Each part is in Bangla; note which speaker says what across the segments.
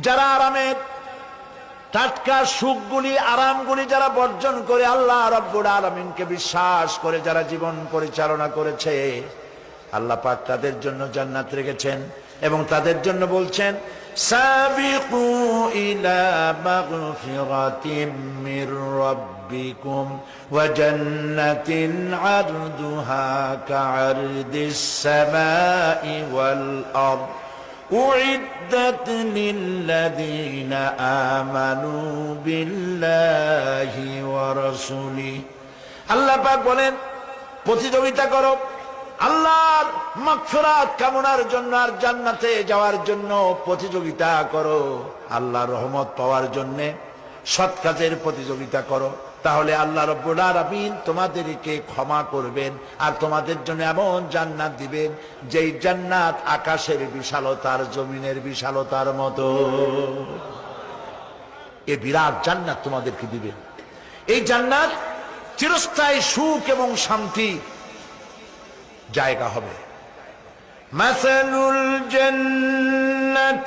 Speaker 1: যারা আরামের টাটকা সুখগুলি আরামগুলি যারা বর্জন করে আল্লাহ রাব্বুল আলামিনকে বিশ্বাস করে যারা জীবন পরিচালনা করেছে, আল্লাহ পাক তাদের জন্য জান্নাত রেখেছেন এবং তাদের জন্য বলছেন সাবিকু ইলা মাগফিরাতিম মির রাব্বিকুম ওয়া জান্নাতিন আরদুহা কাআরদিস সামাই ওয়াল আরদ উইদ্দাত লিল্লাযীনা আমানু বিল্লাহি ওয়া রাসূলিহি। আল্লাহ পাক বলেন প্রতিযোগিতা করো আল্লাহর মাগফিরাত কামনার জন্য আর জান্নাতে যাওয়ার জন্য প্রতিযোগিতা করো, আল্লাহর রহমত পাওয়ার জন্য সৎ কাজের প্রতিযোগিতা করো, তাহলে আল্লাহ রাব্বুল আলামিন তোমাদেরকে ক্ষমা করবেন আর তোমাদের জন্য এমন জান্নাত দিবেন যেই জান্নাত আকাশের বিশালতার জমিনের বিশালতার মতো। এই বিরাট জান্নাত তোমাদেরকে দিবেন। এই জান্নাত চিরস্থায়ী সুখ এবং শান্তি জায়গা হবে। মাসালুল জান্নাতিল্লাতী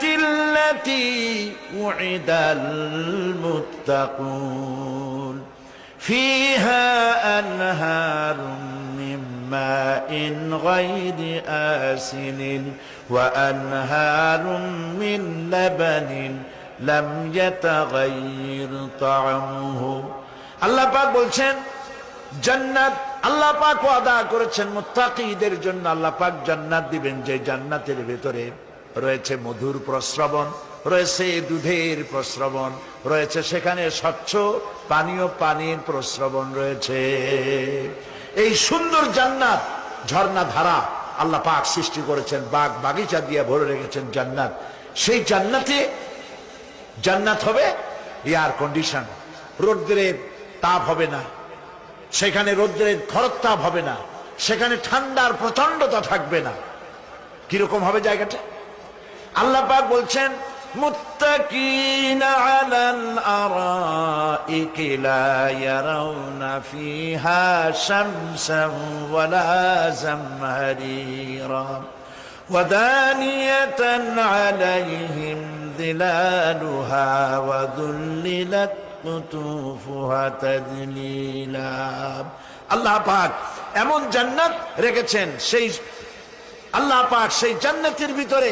Speaker 1: উইদাল মুত্তাকুন ফিহা আনহারুম মিন মাইন গায়রি আসিনিন ওয়া আনহারুম মিন লাবানিন লাম ইয়াতাগায়্যার তা'আমুহু। আল্লাহ পাক বলছেন জান্নাত আল্লাহ পাক ওয়াদা করেছেন মুত্তাকীদের জন্য। আল্লাহ পাক জান্নাত দিবেন যে জান্নাতের ভেতরে রয়েছে মধুর প্রস্রবণ, রয়েছে দুধের প্রস্রবণ, রয়েছে সেখানে স্বচ্ছ পানির প্রস্রবণ রয়েছে। এই সুন্দর জান্নাত ঝর্ণা ধারা আল্লাহ পাক সৃষ্টি করেছেন, বাগ বাগিচা দিয়ে ভরে রেখেছেন জান্নাত। সেই জান্নাত হবে এয়ার কন্ডিশন, রৌদ্রের তাপ হবে না সেখানে, রৌদ্রের খরতাপ হবে না সেখানে, ঠান্ডার প্রচন্ডতা থাকবে না। কিরকম হবে জায়গাটা? আল্লাহ পাক বলছেন মুত্তাকিনা আলাল আরাইকি লা ইয়ারাউনা ফিহা শামসান ওয়ালা জামহারিরা ওয়া দানিয়াতান আলাইহিম যিলালুহা ওয়া যুল্লিলাত কুতুফুহা তাযলিলা। আল্লাহ পাক এমন জান্নাত রেখেছেন, সেই আল্লাহ পাক সেই জান্নাতের ভিতরে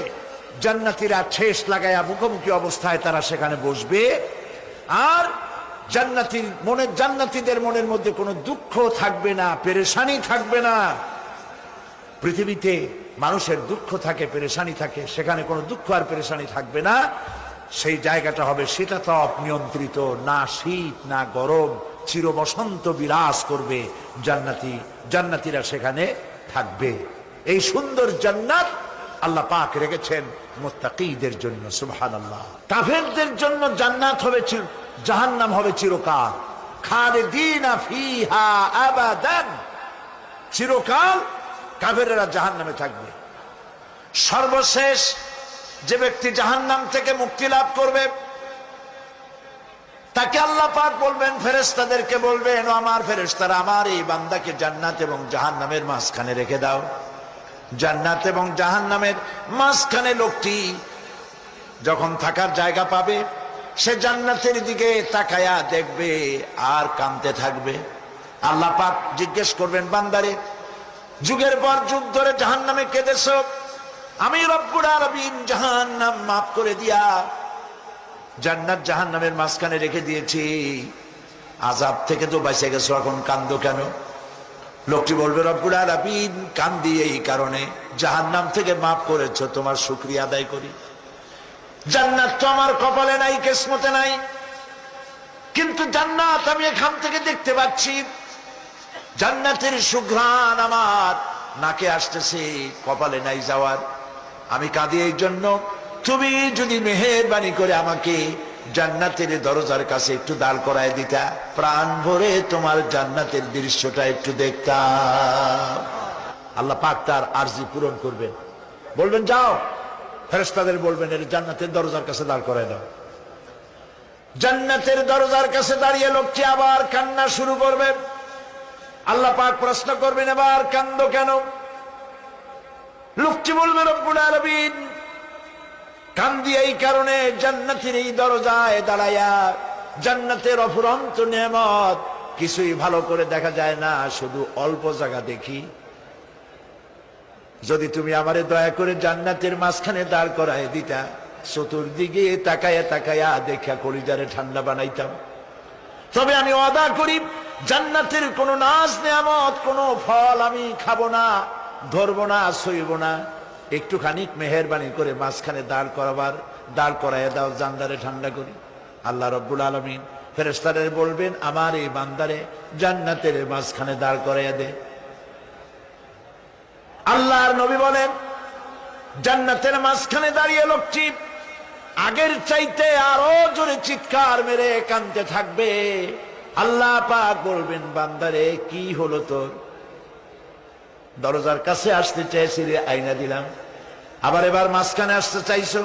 Speaker 1: জান্নাতীরা ঠেস লাগায়া মুখোমুখি অবস্থায় তারা সেখানে বসবে, আর জান্নাতীদের মনের মধ্যে কোনো দুঃখ থাকবে না, পেরেশানি থাকবে না। পৃথিবীতে মানুষের দুঃখ থাকে, পেরেশানি থাকে, সেখানে কোনো দুঃখ আর পেরেশানি থাকবে না। সেই জায়গাটা হবে শীতাতপ নিয়ন্ত্রিত, না শীত না গরম, চির বসন্ত বিরাজ করবে। জান্নাতীরা সেখানে থাকবে। এই সুন্দর জান্নাত আল্লাহ পাক রেখেছেন মুত্তাকীদের জন্য। সুবহানাল্লাহ। কাফেরদের জন্য জান্নাত হবে, জাহান্নাম হবে চিরকাল। খালিদিনা ফিহা আবাদান, চিরকাল কাফেররা জাহান্নামে থাকবে। সর্বশেষ যে ব্যক্তি জাহান্নাম থেকে মুক্তি লাভ করবে তাকে আল্লাহ পাক বলবেন, ফেরেশতাদেরকে বলবেন, ও আমার ফেরেশতারা আমার এই বান্দাকে জান্নাত এবং জাহান্নামের মাঝখানে রেখে দাও। জান্নাত এবং জাহান্নামের মাঝখানে লোকটি যখন থাকার জায়গা পাবে সে জান্নাতের দিকে তাকায়া দেখবে আর কাঁদতে থাকবে। আল্লাহ পাক জিজ্ঞেস করবেন, বান্দারে যুগের পর যুগ ধরে জাহান্নামে কেঁদেছো, আমি রব্বুল আলামিন জাহান্নাম মাফ করে দিয়া জান্নাত জাহান্নামের মাঝখানে রেখে দিয়েছি, আযাব থেকে তো বেঁচে গেছো, এখন কান্দো কেন? লোকটি বলবে, রব্বুল আলামিন কান্দি এই কারণে, জাহান্নাম থেকে মাফ করেছো, তোমার শুকরিয়া আদায় করি। জান্নাত তো আমার কপালে নাই, কিসমতে নাই, কিন্তু জান্নাত আমি এখান থেকে দেখতে পাচ্ছি। জান্নাতের সুঘ্রাণ আমার নাকে আসতেছে, কপালে নাই যাওয়ার। আমি কাঁদি এই জন্য, তুমি যদি মেহেরবানি করে আমাকে জান্নাতের দরজার কাছে একটু দাঁড় করায় দিতা, প্রাণ ভরে তোমার জান্নাতের দৃশ্যটা একটু দেখতাম। আল্লাহ পাক তার আরজি পূরণ করবেন, বলবেন যাও, ফেরেশতাদের বলবেন এর জান্নাতের দরজার কাছে দাঁড় করায় দাও। জান্নাতের দরজার কাছে দাঁড়িয়ে লোকটি আবার কান্না শুরু করবে। আল্লাহ পাক প্রশ্ন করবেন, এবার কান্দো কেন? লোকটি বলবে, রব্বুল আলামিন কান্দি এই কারণে জান্নাতের এই দরজায় দাঁড়ায়া, জান্নাতের অফুরন্ত নেয়ামত কিছুই ভালো করে দেখা যায় না, শুধু অল্প জায়গা দেখি। যদি তুমি আমারে দয়া করে জান্নাতের মাঝখানে দাঁড় করায় দিতা, চতুর্দিকে তাকায়া তাকায়া দেখা কলিজারে ঠান্ডা বানাইতাম। তবে আমি ওয়াদা করি, জান্নাতের কোন নাজ নেয়ামত, কোন ফল আমি খাবো না, ধরবো না, সইব না। একটুখানি মেহেরবানি করে মাঝখানে দাঁড় করাইয়া দাও, জানদারে ঠান্ডা করি। আল্লাহ রব্বুল আলামিন ফেরেশতাদের বলবেন, আমার এই বান্দারে জান্নাতের মাঝখানে দাঁড় করাইয়া দে। আল্লাহর নবী বলেন, জান্নাতের মাঝখানে দাঁড়িয়ে লোকটি আগের চাইতে আরো জোরে চিৎকার মেরে কাঁদতে থাকবে। আল্লাহ পাক বলবেন, বান্দারে কি হলো তোর? দরজার কাছে আসতে চাইছিলে, আইনা দিলাম। আবার এবার মাঝখানে আসতে চাইছো,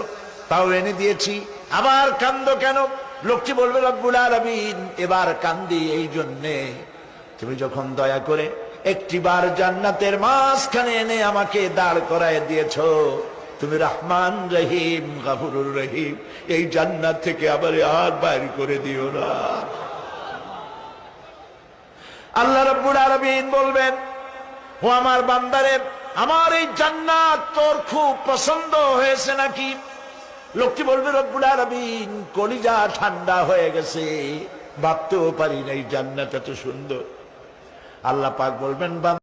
Speaker 1: তাও এনে দিয়েছি। আবার কান্দো কেন? লোকটি বলবে, রব্বুল আলামিন, এবার কান্দি এই জন্যে, তুমি যখন দয়া করে একটিবার জান্নাতের মাঝখানে এনে আমাকে দাঁড় করায় দিয়েছো, তুমি রহমান রহিম গফুরুর রহিম, এই জান্নাত থেকে আবার আর বাইর করে দিও না। আল্লাহ রাব্বুল আলামিন বলবেন, ও আমার বান্দারে, আমার এই জান্নাত তোর খুব পছন্দ হয়েছে নাকি? লোকটি বলবে, রব্বুল আলামিন, কলিজা ঠান্ডা হয়ে গেছে, ভাবতেও পারি না এই জান্নাত এত সুন্দর। আল্লাহ পাক বলবেন, বান্দা